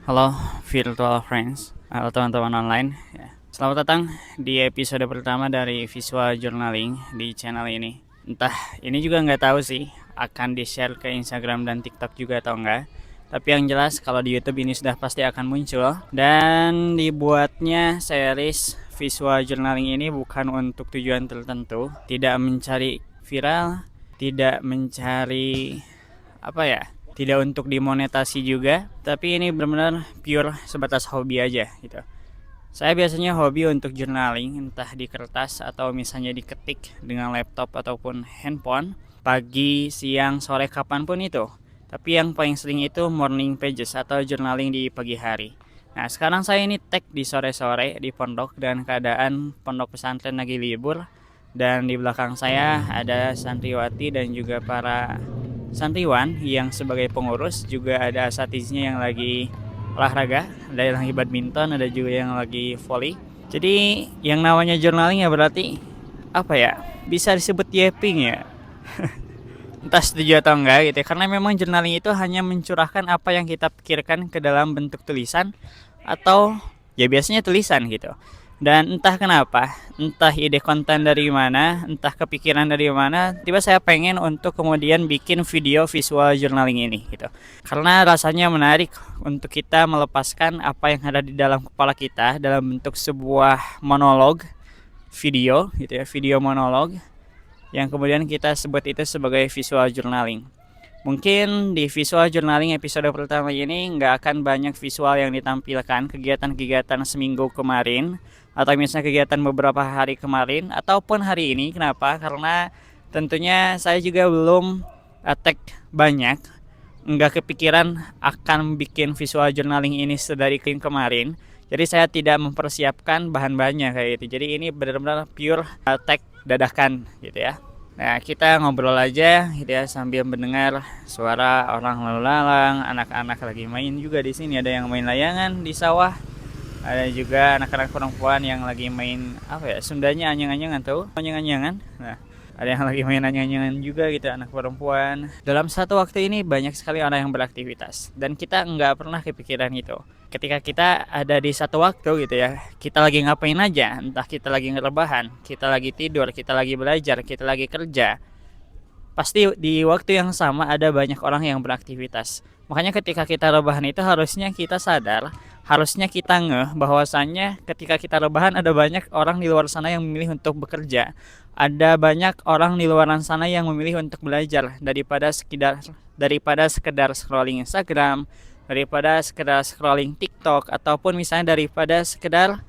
Halo virtual friends, halo teman-teman online. Ya. Selamat datang di episode pertama dari visual journaling di channel ini. Entah ini juga nggak tahu sih akan di-share ke Instagram dan TikTok juga atau enggak. Tapi yang jelas kalau di YouTube ini sudah pasti akan muncul. Dan dibuatnya series visual journaling ini bukan untuk tujuan tertentu, tidak mencari viral, tidak mencari apa ya, tidak untuk dimonetasi juga, tapi ini benar-benar pure sebatas hobi aja gitu. Saya biasanya hobi untuk journaling, entah di kertas atau misalnya diketik dengan laptop ataupun handphone, pagi, siang, sore, kapanpun itu. Tapi yang paling sering itu morning pages atau journaling di pagi hari. Nah sekarang saya ini tag di sore-sore di pondok dan keadaan pondok pesantren lagi libur. Dan di belakang saya ada santriwati dan juga para santriwan yang sebagai pengurus, juga ada asatiznya yang lagi olahraga, ada yang lagi badminton, ada juga yang lagi volley. Jadi yang namanya journaling ya berarti apa ya? Bisa disebut yeping ya. Entah setuju atau enggak gitu ya. Karena memang journaling itu hanya mencurahkan apa yang kita pikirkan ke dalam bentuk tulisan atau ya biasanya tulisan gitu. Dan entah kenapa, entah ide konten dari mana, entah kepikiran dari mana, tiba saya pengen untuk kemudian bikin video visual journaling ini gitu. Karena rasanya menarik untuk kita melepaskan apa yang ada di dalam kepala kita dalam bentuk sebuah monolog video gitu ya, video monolog yang kemudian kita sebut itu sebagai visual journaling. Mungkin di visual journaling episode pertama ini nggak akan banyak visual yang ditampilkan kegiatan-kegiatan seminggu kemarin atau misalnya kegiatan beberapa hari kemarin ataupun hari ini. Kenapa? Karena tentunya saya juga belum tag banyak, nggak kepikiran akan bikin visual journaling ini sedari kemarin. Jadi saya tidak mempersiapkan bahan-bahannya kayak gitu. Jadi ini benar-benar pure tag dadakan gitu ya. Nah, kita ngobrol aja gitu ya sambil mendengar suara orang lalu lalang, anak-anak lagi main juga di sini, ada yang main layangan di sawah. Ada juga anak-anak perempuan yang lagi main apa ya? Sundanya anyang-anyangan tuh, anyang-anyangan. Nah, ada yang lagi main anyang-anyangan juga gitu anak perempuan. Dalam satu waktu ini banyak sekali orang yang beraktivitas dan kita nggak pernah kepikiran itu. Ketika kita ada di satu waktu gitu ya, kita lagi ngapain aja, entah kita lagi ngerebahan, kita lagi tidur, kita lagi belajar, kita lagi kerja, pasti di waktu yang sama ada banyak orang yang beraktivitas. Makanya ketika kita rebahan itu harusnya kita sadar, harusnya kita ngeh bahwasannya ketika kita rebahan ada banyak orang di luar sana yang memilih untuk bekerja. Ada banyak orang di luar sana yang memilih untuk belajar daripada sekedar scrolling Instagram, daripada sekedar scrolling TikTok, ataupun misalnya daripada sekedar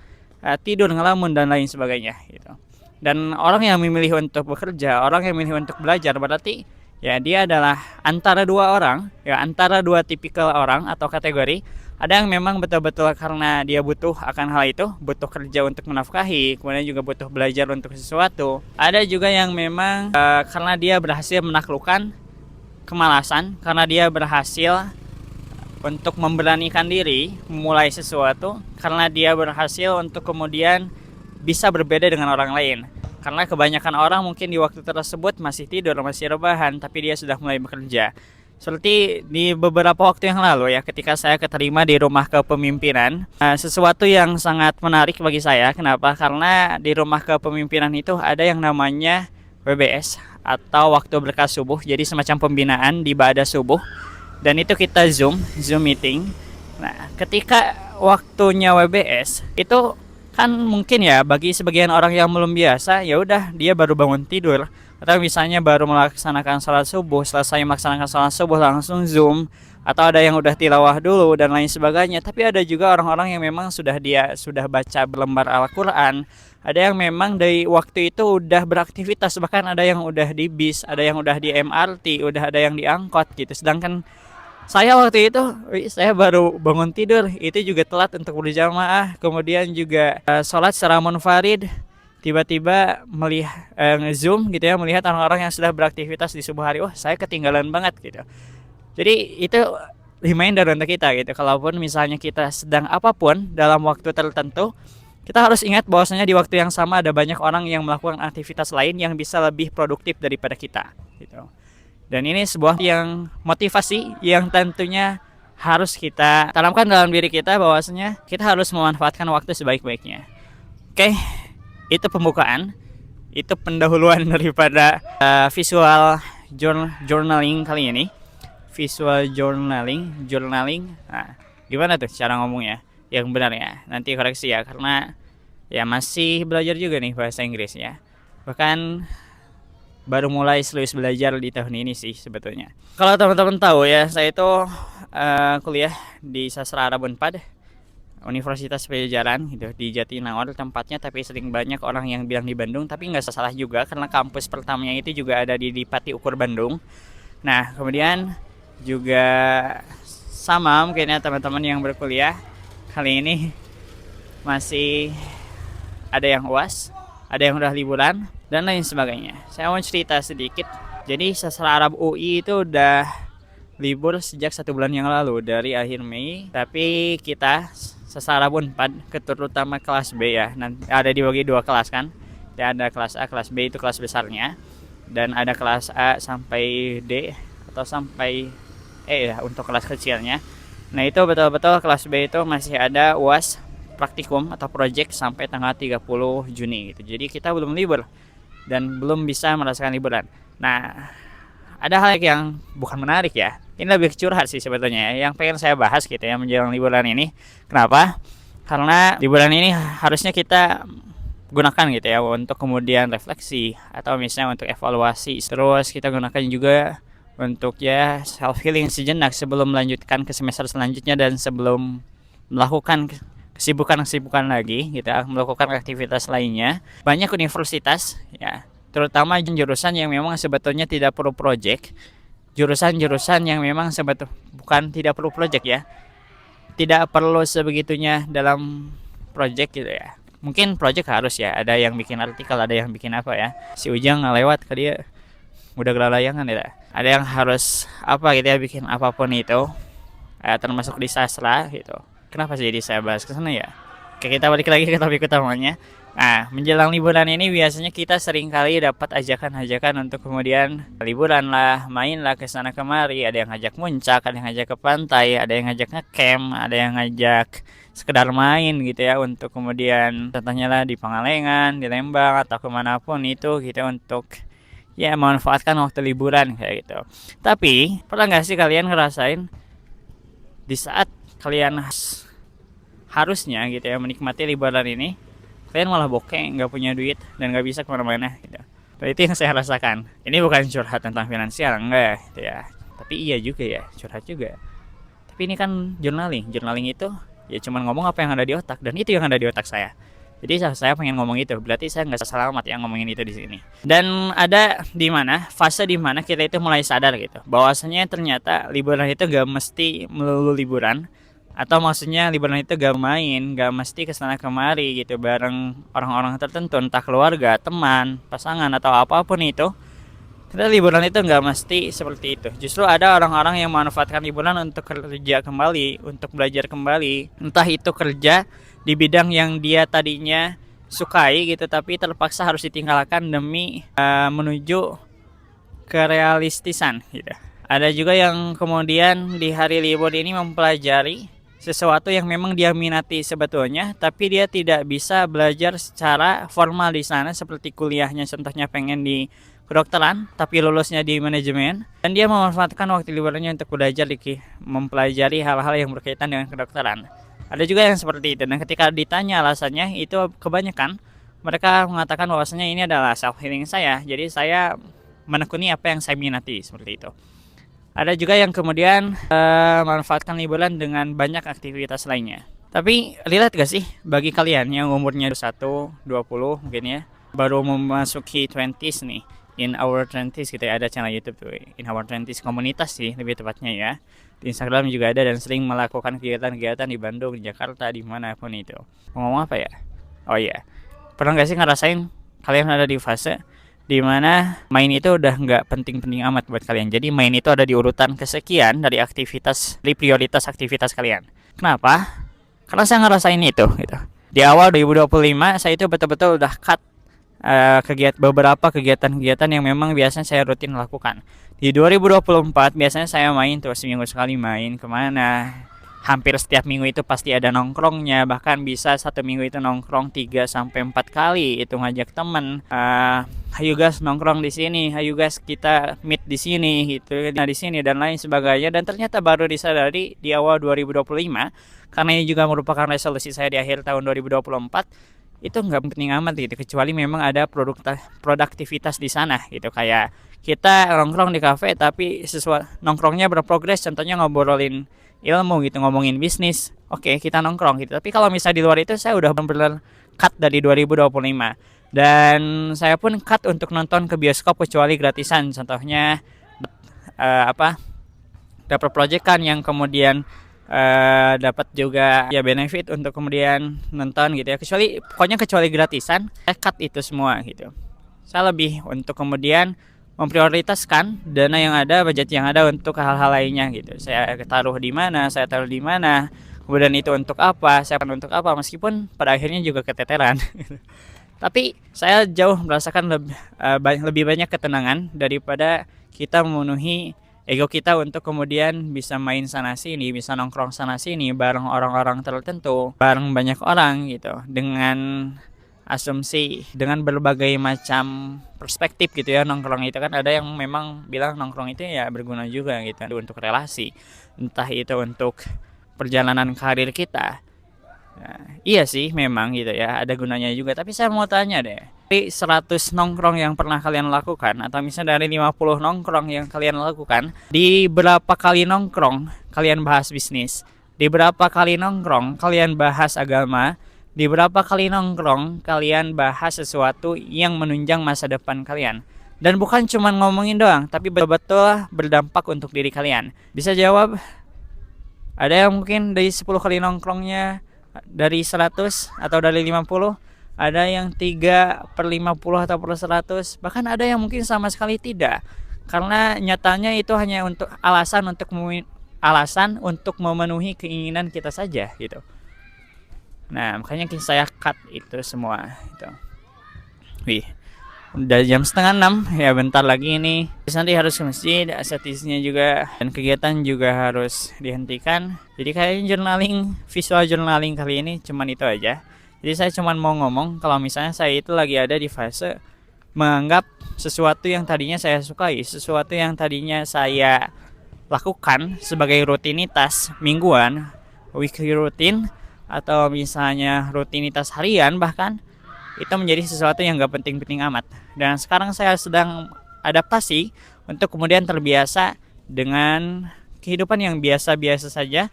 tidur ngelamun dan lain sebagainya gitu. Dan orang yang memilih untuk bekerja, orang yang memilih untuk belajar berarti ya dia adalah antara dua orang, ya antara dua tipikal orang atau kategori. Ada yang memang betul-betul karena dia butuh akan hal itu, butuh kerja untuk menafkahi, kemudian juga butuh belajar untuk sesuatu. Ada juga yang memang karena dia berhasil menaklukkan kemalasan, karena dia berhasil untuk memberanikan diri memulai sesuatu, karena dia berhasil untuk kemudian bisa berbeda dengan orang lain. Karena kebanyakan orang mungkin di waktu tersebut masih tidur, masih rebahan, tapi dia sudah mulai bekerja. Seperti di beberapa waktu yang lalu ya, ketika saya keterima di rumah kepemimpinan, sesuatu yang sangat menarik bagi saya. Kenapa? Karena di rumah kepemimpinan itu ada yang namanya WBS atau waktu berkah subuh. Jadi semacam pembinaan di ba'da subuh. Dan itu kita Zoom meeting. Nah, ketika waktunya WBS itu kan mungkin ya bagi sebagian orang yang belum biasa, ya udah dia baru bangun tidur atau misalnya baru melaksanakan sholat subuh, selesai melaksanakan sholat subuh langsung Zoom, atau ada yang udah tilawah dulu dan lain sebagainya. Tapi ada juga orang-orang yang memang sudah baca berlembar Al-Qur'an. Ada yang memang dari waktu itu udah beraktivitas, bahkan ada yang udah di bis, ada yang udah di MRT, udah ada yang di angkot gitu. Sedangkan saya waktu itu, saya baru bangun tidur, itu juga telat untuk berjamaah, kemudian juga sholat secara munfarid, tiba-tiba melihat nge-zoom gitu ya, melihat orang-orang yang sudah beraktivitas di subuh hari. Wah, saya ketinggalan banget gitu. Jadi itu reminder untuk kita gitu. Kalaupun misalnya kita sedang apapun dalam waktu tertentu, kita harus ingat bahwasanya di waktu yang sama ada banyak orang yang melakukan aktivitas lain yang bisa lebih produktif daripada kita gitu. Dan ini sebuah yang motivasi yang tentunya harus kita tanamkan dalam diri kita bahwasanya kita harus memanfaatkan waktu sebaik-baiknya. Oke, itu pembukaan, itu pendahuluan daripada visual journaling kali ini. Visual journaling. Nah, gimana tuh cara ngomongnya yang benar ya? Nanti koreksi ya, karena ya masih belajar juga nih bahasa Inggris ya. Bahkan baru mulai serius belajar di tahun ini sih sebetulnya. Kalau teman-teman tahu ya, saya itu kuliah di Sastra Arab Unpad, Universitas Pajajaran gitu, di Jatinangor tempatnya, tapi sering banyak orang yang bilang di Bandung, tapi nggak salah juga karena kampus pertamanya itu juga ada di Pati Ukur Bandung. Nah, kemudian juga sama mungkin ya teman-teman yang berkuliah kali ini masih ada yang UAS, ada yang udah liburan dan lain sebagainya. Saya mau cerita sedikit. Jadi Sastra Arab UI itu udah libur sejak 1 bulan yang lalu, dari akhir Mei. Tapi kita Sastra Arab Unpad, terutama kelas B ya, nanti ada dibagi 2 kelas kan. Dan ada kelas A, kelas B itu kelas besarnya, dan ada kelas A sampai D atau sampai E ya untuk kelas kecilnya. Nah, itu betul-betul kelas B itu masih ada UAS praktikum atau project sampai tanggal 30 Juni gitu. Jadi kita belum libur dan belum bisa merasakan liburan. Nah, ada hal yang bukan menarik ya. Ini lebih curhat sih sebetulnya ya, yang pengen saya bahas gitu ya menjelang liburan ini. Kenapa? Karena liburan ini harusnya kita gunakan gitu ya untuk kemudian refleksi atau misalnya untuk evaluasi. Terus kita gunakan juga untuk ya self healing sejenak sebelum melanjutkan ke semester selanjutnya dan sebelum melakukan kesibukan lagi gitu, melakukan aktivitas lainnya. Banyak universitas ya, terutama jurusan yang memang sebetulnya tidak perlu project, jurusan-jurusan yang memang bukan tidak perlu project ya, tidak perlu sebegitunya dalam project gitu ya. Mungkin project harus ya, ada yang bikin artikel, ada yang bikin apa ya, si Ujang lewat ke dia udah gelalayangan ya, ada yang harus apa gitu ya, bikin apapun itu termasuk di sastra gitu. Kenapa sih jadi saya bahas ke sana ya? Oke, kita balik lagi ke topik utamanya. Nah, menjelang liburan ini biasanya kita sering kali dapat ajakan-ajakan untuk kemudian liburan lah, main lah ke sana kemari. Ada yang ngajak muncak, ada yang ngajak ke pantai, ada yang ngajak ngecamp, ada yang ngajak sekedar main gitu ya, untuk kemudian contohnya lah di Pangalengan, di Lembang atau kemanapun itu gitu, untuk ya memanfaatkan waktu liburan kayak gitu. Tapi pernah nggak sih kalian ngerasain di saat kalian harusnya gitu ya menikmati liburan ini, kalian malah bokeh, nggak punya duit dan nggak bisa kemana-mana gitu. Dan itu yang saya rasakan. Ini bukan curhat tentang finansial, enggak gitu ya, tapi iya juga ya, curhat juga. Tapi ini kan journaling itu ya cuman ngomong apa yang ada di otak, dan itu yang ada di otak saya. Jadi saya pengen ngomong itu, berarti saya nggak selamat yang ngomongin itu di sini. Dan ada fase di mana kita itu mulai sadar gitu, bahwasanya ternyata liburan itu gak mesti melulu liburan, atau maksudnya liburan itu gak main, gak mesti kesana kemari gitu bareng orang-orang tertentu, entah keluarga, teman, pasangan atau apapun itu. Kita liburan itu gak mesti seperti itu. Justru ada orang-orang yang memanfaatkan liburan untuk kerja kembali, untuk belajar kembali, entah itu kerja di bidang yang dia tadinya sukai gitu, tapi terpaksa harus ditinggalkan demi menuju kerealistisan gitu. Ada juga yang kemudian di hari libur ini mempelajari sesuatu yang memang dia minati sebetulnya, tapi dia tidak bisa belajar secara formal di sana, seperti kuliahnya contohnya pengen di kedokteran tapi lulusnya di manajemen, dan dia memanfaatkan waktu liburannya untuk belajar mempelajari hal-hal yang berkaitan dengan kedokteran. Ada juga yang seperti itu, dan ketika ditanya alasannya, itu kebanyakan mereka mengatakan bahwasanya ini adalah self healing saya, jadi saya menekuni apa yang saya minati, seperti itu. Ada juga yang kemudian memanfaatkan liburan dengan banyak aktivitas lainnya. Tapi relate gak sih bagi kalian yang umurnya 21, 20 mungkin ya, baru memasuki 20s nih, in our 20s gitu ya, ada channel YouTube tuh, in our 20s komunitas sih lebih tepatnya ya. Di Instagram juga ada, dan sering melakukan kegiatan-kegiatan di Bandung, di Jakarta, dimanapun itu. Ngomong apa ya? Oh iya, pernah gak sih ngerasain kalian ada di fase dimana main itu udah nggak penting-penting amat buat kalian. Jadi main itu ada di urutan kesekian dari prioritas aktivitas kalian. Kenapa? Karena saya ngerasain itu gitu. Di awal 2025 saya itu betul-betul udah cut beberapa kegiatan-kegiatan yang memang biasanya saya rutin lakukan. Di 2024 biasanya saya main tuh seminggu sekali, main kemana. Hampir setiap minggu itu pasti ada nongkrongnya, bahkan bisa satu minggu itu nongkrong 3 sampai 4 kali itu ngajak temen. Hayu guys nongkrong di sini, hayu guys kita meet di sini gitu, nah di sini dan lain sebagainya. Dan ternyata baru disadari di awal 2025, karena ini juga merupakan resolusi saya di akhir tahun 2024, itu nggak penting amat gitu, kecuali memang ada produktivitas di sana gitu. Kayak kita nongkrong di kafe tapi sesuatu nongkrongnya berprogres, contohnya ngobrolin ilmu gitu, ngomongin bisnis, oke kita nongkrong gitu. Tapi kalau misalnya di luar itu saya udah benar-benar cut dari 2025, dan saya pun cut untuk nonton ke bioskop kecuali gratisan, contohnya dapat proyekan yang kemudian dapat juga ya benefit untuk kemudian nonton gitu ya, kecuali gratisan saya cut itu semua gitu. Saya lebih untuk kemudian memprioritaskan dana yang ada, budget yang ada untuk hal-hal lainnya gitu. Saya taruh di mana, kemudian itu untuk apa, saya untuk apa, meskipun pada akhirnya juga keteteran. Tapi saya jauh merasakan lebih banyak ketenangan daripada kita memenuhi ego kita untuk kemudian bisa main sana sini, bisa nongkrong sana sini bareng orang-orang tertentu, bareng banyak orang gitu, dengan asumsi, dengan berbagai macam perspektif gitu ya. Nongkrong itu kan ada yang memang bilang nongkrong itu ya berguna juga gitu untuk relasi, entah itu untuk perjalanan karir kita. Nah, iya sih memang gitu ya, ada gunanya juga. Tapi saya mau tanya deh, dari 100 nongkrong yang pernah kalian lakukan, atau misalnya dari 50 nongkrong yang kalian lakukan, di berapa kali nongkrong kalian bahas bisnis? Di berapa kali nongkrong kalian bahas agama? Di berapa kali nongkrong kalian bahas sesuatu yang menunjang masa depan kalian? Dan bukan cuma ngomongin doang, tapi betul-betul berdampak untuk diri kalian. Bisa jawab? Ada yang mungkin dari 10 kali nongkrongnya, dari 100 atau dari 50, ada yang 3/50 atau per 100, bahkan ada yang mungkin sama sekali tidak. Karena nyatanya itu hanya untuk alasan untuk memenuhi keinginan kita saja gitu. Nah, makanya saya cut itu semua gitu. Wih, udah jam 5:30 ya, bentar lagi ini. Terus nanti harus ke masjid, aktivitasnya juga dan kegiatan juga harus dihentikan. Jadi kayaknya visual journaling kali ini cuman itu aja. Jadi saya cuman mau ngomong kalau misalnya saya itu lagi ada di fase menganggap sesuatu yang tadinya saya sukai, sesuatu yang tadinya saya lakukan sebagai rutinitas mingguan, weekly routine, atau misalnya rutinitas harian bahkan, itu menjadi sesuatu yang gak penting-penting amat. Dan sekarang saya sedang adaptasi untuk kemudian terbiasa dengan kehidupan yang biasa-biasa saja,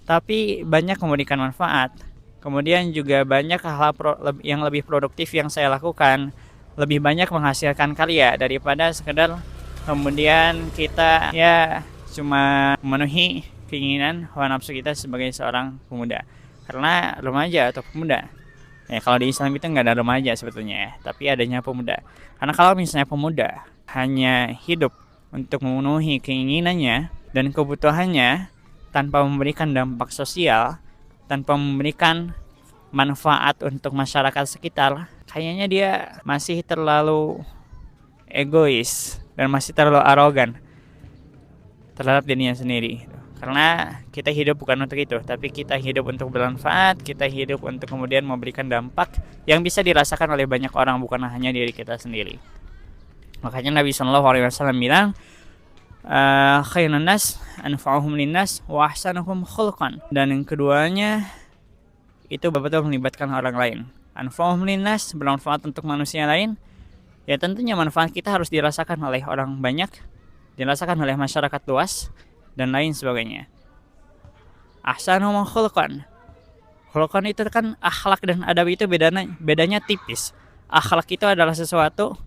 tapi banyak memberikan manfaat. Kemudian juga banyak hal yang lebih produktif yang saya lakukan, lebih banyak menghasilkan karya daripada sekedar kemudian kita ya cuma memenuhi keinginan hawa nafsu kita sebagai seorang pemuda. Karena remaja atau pemuda, ya kalau di Islam itu nggak ada remaja sebetulnya ya, tapi adanya pemuda. Karena kalau misalnya pemuda hanya hidup untuk memenuhi keinginannya dan kebutuhannya tanpa memberikan dampak sosial, tanpa memberikan manfaat untuk masyarakat sekitar, kayaknya dia masih terlalu egois dan masih terlalu arogan terhadap dirinya sendiri. Karena kita hidup bukan untuk itu, tapi kita hidup untuk bermanfaat, kita hidup untuk kemudian memberikan dampak yang bisa dirasakan oleh banyak orang, bukan hanya diri kita sendiri. Makanya Nabi SAW bilang, khairun nas anfa'uhum linnas wa ahsanuhum khulqan. Dan yang keduanya itu betul-betul melibatkan orang lain. Anfa'uhum linnas, bermanfaat untuk manusia lain. Ya tentunya manfaat kita harus dirasakan oleh orang banyak, dirasakan oleh masyarakat luas, dan lain sebagainya. Ahsanuhum khulqan. Khulqan itu kan akhlak dan adab, itu bedanya tipis. Akhlak itu adalah sesuatu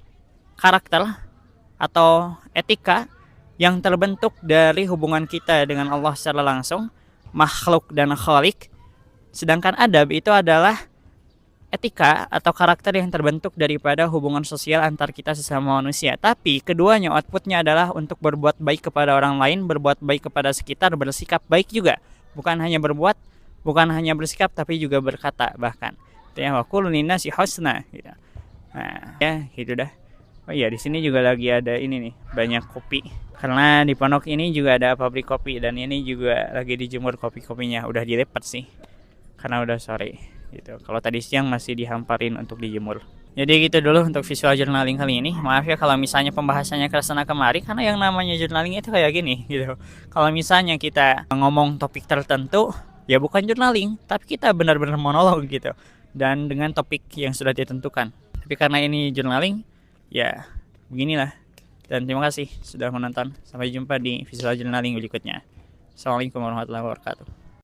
karakter atau etika yang terbentuk dari hubungan kita dengan Allah secara langsung, makhluk dan khalik. Sedangkan adab itu adalah etika atau karakter yang terbentuk daripada hubungan sosial antar kita sesama manusia. Tapi keduanya outputnya adalah untuk berbuat baik kepada orang lain, berbuat baik kepada sekitar, bersikap baik juga. Bukan hanya bersikap, tapi juga berkata bahkan. Ya, wa qul linnasi husna gitu. Nah, ya gitu dah. Oh iya, di sini juga lagi ada ini nih, banyak kopi. Karena di pondok ini juga ada pabrik kopi dan ini juga lagi dijemur kopi-kopinya. Udah dilipat sih karena udah sore gitu. Kalau tadi siang masih dihamparin untuk dijemur. Jadi gitu dulu untuk visual journaling kali ini. Maaf ya kalau misalnya pembahasannya kesana kemari, karena yang namanya journaling itu kayak gini gitu. Kalau misalnya kita ngomong topik tertentu, ya bukan journaling, tapi kita benar-benar monolog gitu. Dan dengan topik yang sudah ditentukan. Tapi karena ini journaling, ya beginilah. Dan terima kasih sudah menonton. Sampai jumpa di visual journaling berikutnya. Assalamualaikum warahmatullahi wabarakatuh.